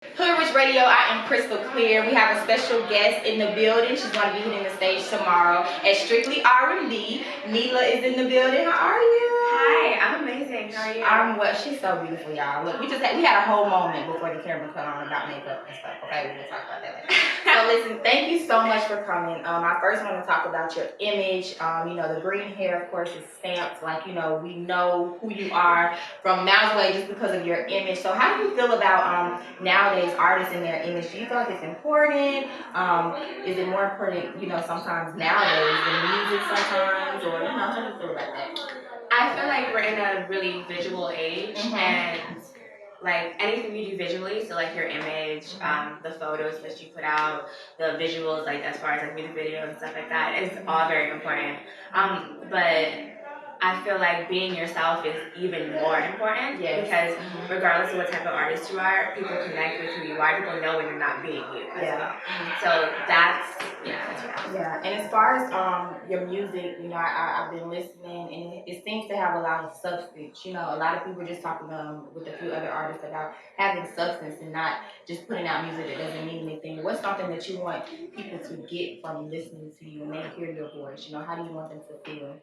Hood Rich Radio, I am KristalKleer. We have a special guest in the building. She's going to be hitting the stage tomorrow at Strictly R&B. Neila is in the building. How are you? Hi, I'm amazing. How are you? She's so beautiful, y'all. Look, we had a whole moment before the camera cut on about makeup and stuff. Okay, we'll talk about that later. So listen, thank you so much for coming. I first want to talk about your image. The green hair, of course, is stamped. We know who you are from miles away just because of your image. So how do you feel about nowadays artists and their image? Do you feel like it's important? Is it more important, sometimes nowadays than music sometimes? Or, how do you feel about that? I feel like we're in a really visual age, and like anything you do visually, so like your image, the photos that you put out, the visuals, like as far as like music videos and stuff like that, is all very important. But I feel like being yourself is even more important because regardless of what type of artist you are, people connect with who you are. People know when you're not being you. So that's right. Yeah, and as far as your music, I've been listening, and it seems to have a lot of substance. A lot of people are just talking with a few other artists about having substance and not just putting out music that doesn't mean anything. What's something that you want people to get from listening to you when they hear your voice? How do you want them to feel?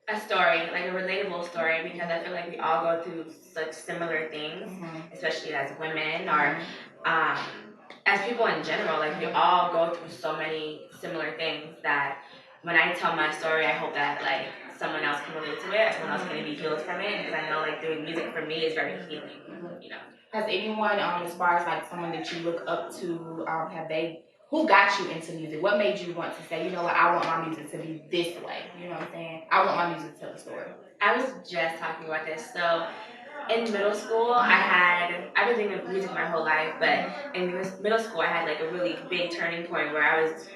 A story, like a relatable story, because I feel like we all go through such similar things, especially as women or as people in general. Like we all go through so many similar things that when I tell my story, I hope that like someone else can relate to it, someone else can be healed from it, because I know like doing music for me is very healing. Has anyone, as far as like someone that you look up to, who got you into music? What made you want to say, I want my music to be this way? You know what I'm saying? I want my music to tell a story. I was just talking about this. So in middle school, I've been doing music my whole life, but in middle school, I had like a really big turning point where I was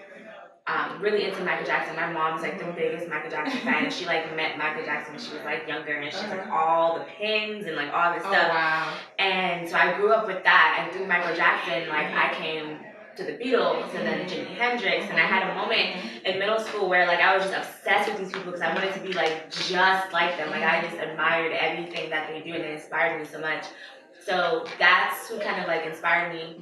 really into Michael Jackson. My mom's like the biggest Michael Jackson fan, and she like met Michael Jackson when she was like younger, and she's like all the pins and like all this stuff. Wow. And so I grew up with that, and through Michael Jackson, like I came to the Beatles and then Jimi Hendrix, and I had a moment in middle school where like I was just obsessed with these people because I wanted to be like just like them. Like I just admired everything that they do, and it inspired me so much. So that's who kind of like inspired me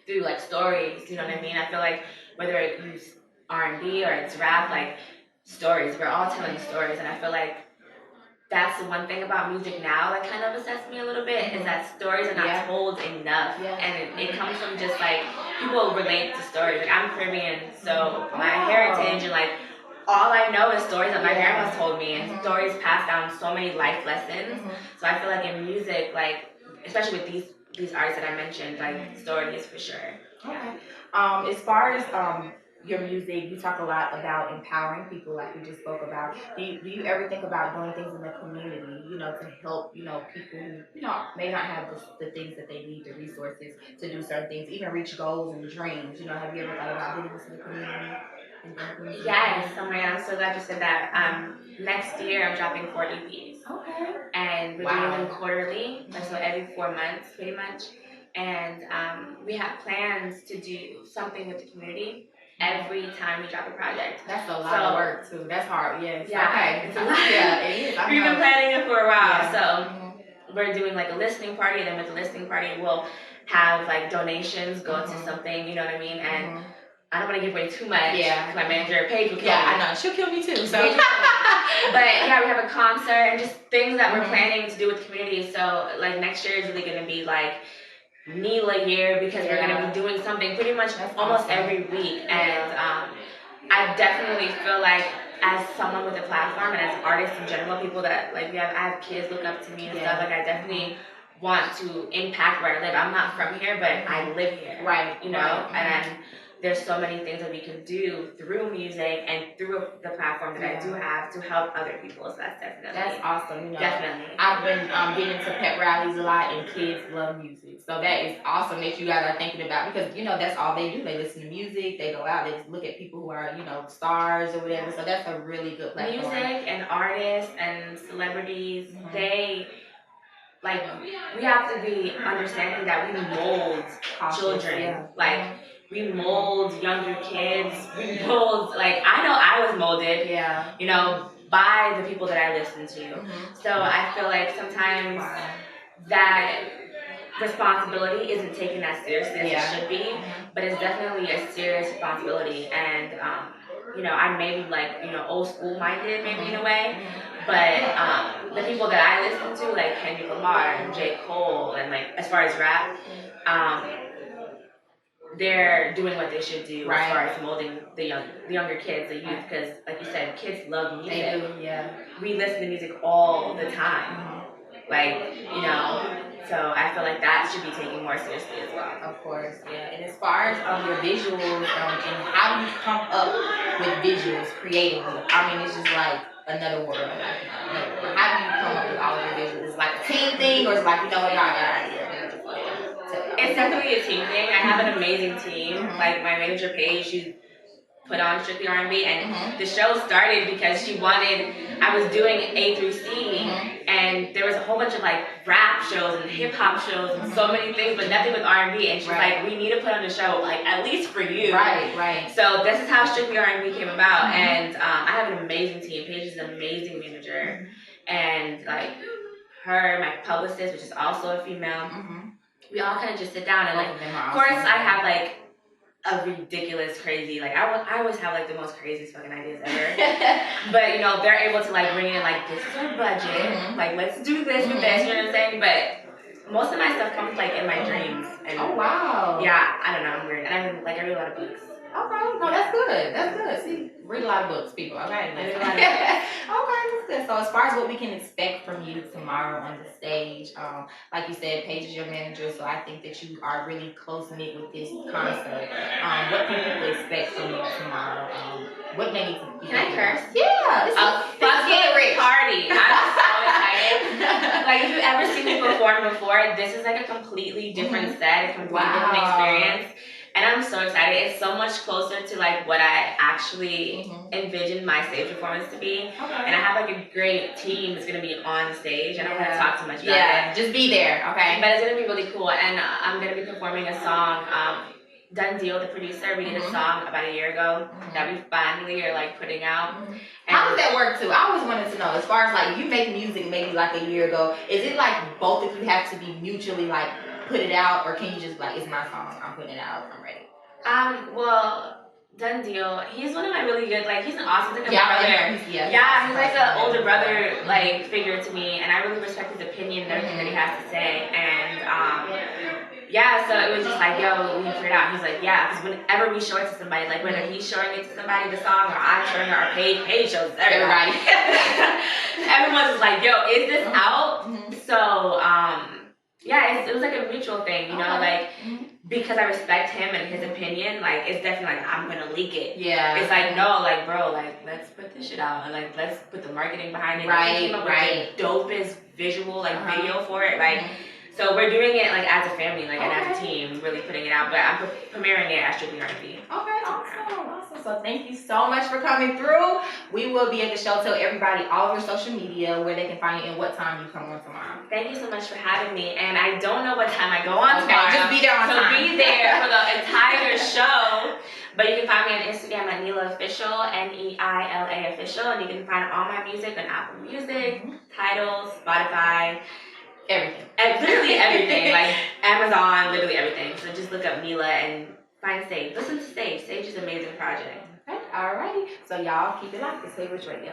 through like stories. You know what I mean? I feel like whether it's R&B or it's rap, like stories, we're all telling stories, and I feel like that's the one thing about music now that kind of obsessed me a little bit, is that stories are not told enough. And it comes from just like people relate to stories. Like I'm Caribbean, so my heritage and like all I know is stories that my grandma's told me, and stories pass down so many life lessons. So I feel like in music, like especially with these artists that I mentioned, like stories for sure. Okay. As far as your music, you talk a lot about empowering people, like we just spoke about. Do you ever think about doing things in the community, to help, people who, may not have the things that they need, the resources to do certain things, even reach goals and dreams? Have you ever thought about doing this in the community? Yes, oh my God, I'm so glad you said that. Next year I'm dropping 4 EPs. Okay. And we're doing them quarterly, so every 4 months pretty much. And we have plans to do something with the community every time we drop a project. That's a lot of work too. That's hard. Yes. Yeah. Okay. It's a lot. Yeah, it is. We've been planning it for a while. So we're doing like a listening party, and then with the listening party we'll have like donations go to something, you know what I mean? And I don't want to give away too much. Yeah. My manager Paige will kill me. I know. She'll kill me too. So. But yeah, we have a concert and just things that we're planning to do with the community. So like next year is really gonna be like Neila year, because we're gonna be doing something pretty much almost every week. And I definitely feel like as someone with a platform and as artists in general, people that like I have kids look up to me and stuff. Like I definitely want to impact where I live. I'm not from here, but I live here. Right. And there's so many things that we can do through music and through the platform that I do have to help other people. So that's awesome. Definitely. I've been getting to pet rallies a lot, and kids love music. So that is awesome that you guys are thinking about, because that's all they do. They listen to music. They go out. They look at people who are stars or whatever. So that's a really good platform. Music and artists and celebrities, they. Like, we have to be understanding that we mold children. We mold younger kids. We mold, I know I was molded, by the people that I listen to. So I feel like sometimes that responsibility isn't taken as seriously as it should be, but it's definitely a serious responsibility. And you know, I may be like, you know, old school minded maybe in a way, but the people that I listen to, like Kendrick Lamar and J. Cole, and like as far as rap, they're doing what they should do as far as molding the younger kids, the youth, because like you said, kids love music. They do, yeah. We listen to music all the time, like, you know. So I feel like that should be taken more seriously as well. Of course, yeah. And as far as your visuals and how do you come up with visuals creatively? I mean, it's just like another world. How do you come up with all of your visuals? Is it like a team thing, or is it like, you know what, y'all got idea? It's definitely a team thing. I have an amazing team. Like my manager Paige, she put on Strictly R&B, and the show started because she wanted. I was doing A through C, and there was a whole bunch of like rap shows and hip hop shows and so many things, but nothing with R&B. And she's like, we need to put on a show, like at least for you. Right. So this is how Strictly R&B came about, and I have an amazing team. Paige is an amazing manager, and like her, my publicist, which is also a female. We all kind of just sit down and like, of course, I have like a ridiculous, crazy, like I always have like the most craziest fucking ideas ever. But you know, they're able to like bring in like, this is our budget, like let's do this with this, you know what I'm saying? But most of my stuff comes like in my dreams. And oh wow. Yeah, I don't know, I'm weird. And I read a lot of books. Okay, no, that's good. That's good. See, read a lot of books, people. Okay, I read a lot of books. Okay, that's good. So as far as what we can expect from you tomorrow on the stage, like you said, Paige is your manager, so I think that you are really close knit with this concert. What can people expect from you tomorrow? What they need to be? Can I curse? Yeah, it's a fucking party. I'm so excited. Like if you've ever seen me perform before, this is like a completely different set, a completely different experience. And I'm so excited. It's so much closer to like what I actually envisioned my stage performance to be. And I have like a great team that's gonna be on stage. I don't want to talk too much about it. Just be there, okay? But it's gonna be really cool. And I'm gonna be performing a song. Done Deal, the producer, we did a song about a year ago that we finally are like putting out. How does that work too? I always wanted to know, as far as like you make music maybe like a year ago, is it like both of you have to be mutually like put it out, or can you just like, it's my song, I'm putting it out, I'm ready? Well, Done Deal, he's one of my really good, like he's an awesome, he's like a brother. He's like an older brother like figure to me, and I really respect his opinion and everything that he has to say. And so it was just like, yo, we figured it out. He's like, yeah, because whenever we show it to somebody, like whether he's showing it to somebody, the song, or I'm showing it, or Paige shows it to everybody. Everyone's just like, yo, is this out? So it was like a mutual thing, you know, like because I respect him and his opinion, like it's definitely like I'm gonna leak it. Yeah. It's like no, like bro, like let's put this shit out and like let's put the marketing behind it. Right. He came up with the dopest visual like video for it, like. So we're doing it like as a family, like and as a team, really putting it out. But I'm premiering it at Strictly R&B. Okay, awesome. So thank you so much for coming through. We will be at the show. Tell everybody all of your social media, where they can find you, and what time you come on tomorrow. Thank you so much for having me. And I don't know what time I go on tomorrow. Just be there on time. So be there for the entire show. But you can find me on Instagram at Neila Official, Neila Official, and you can find all my music on Apple Music, Tidal, Spotify. Everything. Literally everything. Like Amazon, literally everything. So just look up Neila and find Sage. Listen to Sage. Sage is an amazing project. Okay, alrighty. So y'all keep it locked. It's Sage Radio.